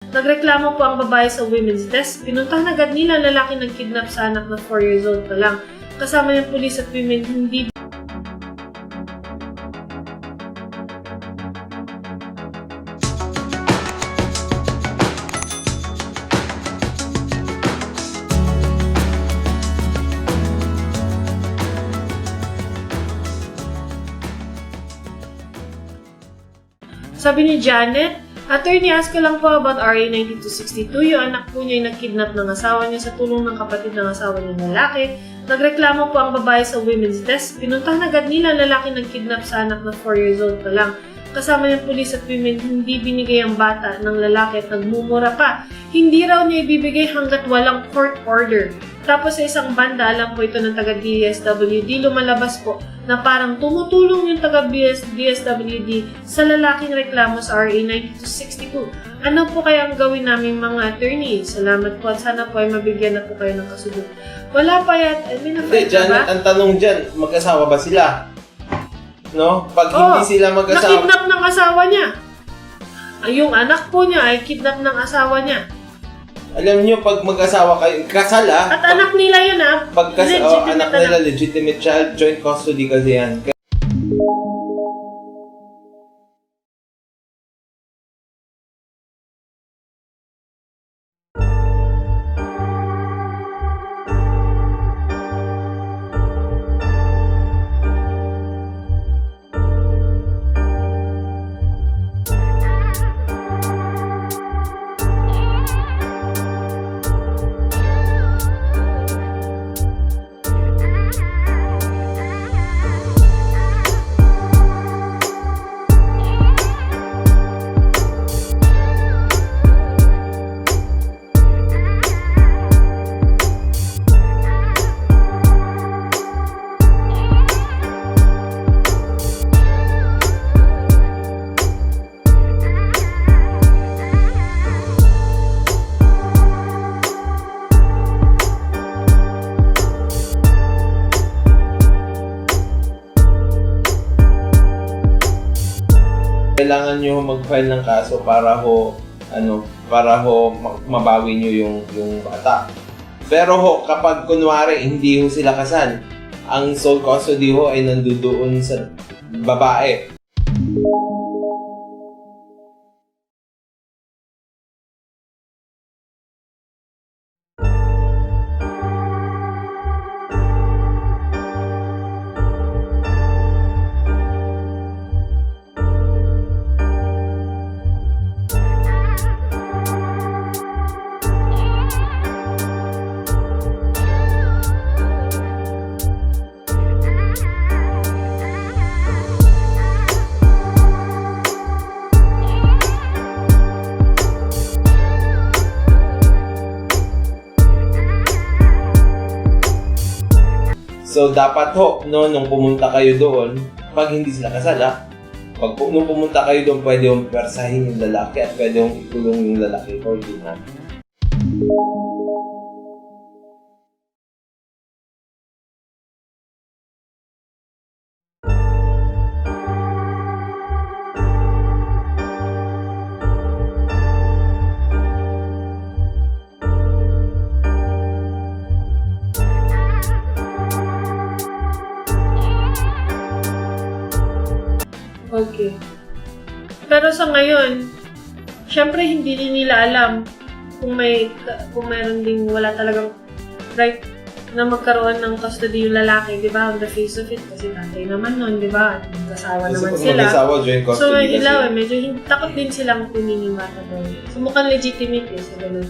Nagreklamo po ang babae sa women's desk. Pinuntahan agad nila lalaki ng kidnap sa anak na 4 years old pa lang. Kasama ng pulis at women hindi Sabi ni Janet, Attorney, ask ko lang po about RA 9262. Yung anak po niya ay nag-kidnap ng asawa niya sa tulong ng kapatid ng asawa niya lalaki. Nagreklamo po ang babae sa women's desk. Pinuntahan agad nila lalaki ng kidnap sa anak na 4 years old pa lang. Kasama ng pulis at women hindi binigay ang bata ng lalaki at nagmumura pa. Hindi raw niya ibibigay hanggat walang court order. Tapos sa isang banda, alam po ito ng taga-DSWD, lumalabas po na parang tumutulong yung taga-DSWD sa lalaking reklamo sa RA 9262. Ano po kaya ang gawin namin mga attorney? Salamat po at sana po ay mabigyan na po kayo ng kasunod. Wala pa yan. Hindi, Janet, ang tanong dyan, mag-asawa ba sila? No? Pag hindi sila mag-asawa... nakidnap ng asawa niya. Yung anak po niya ay kidnap ng asawa niya. Alam niyo, pag mag-asawa kayo, kasal At anak nila yun Pag anak nila, legitimate child, joint custody kasi yan. Kailangan nyo mag-file ng kaso para mabawi nyo yung bata. Pero kapag kunwari hindi sila kasal, ang sole custody ay nandoon sa babae. So, dapat nung pumunta kayo doon, pag hindi sila kasal, nung pumunta kayo doon, pwede yung persahin yung lalaki at pwede yung ikulong yung lalaki for kidnapping. Okay. Pero sa ngayon, syempre hindi din nila alam kung mayroon ding wala talagang right na magkaroon ng custody yung lalaki, di ba? On the face of it, kasi tatay naman nun, di ba? At magkasawa naman sila. So, medyo takot din silang kunin yung bata doon. So, mukhang legitimate so ganun.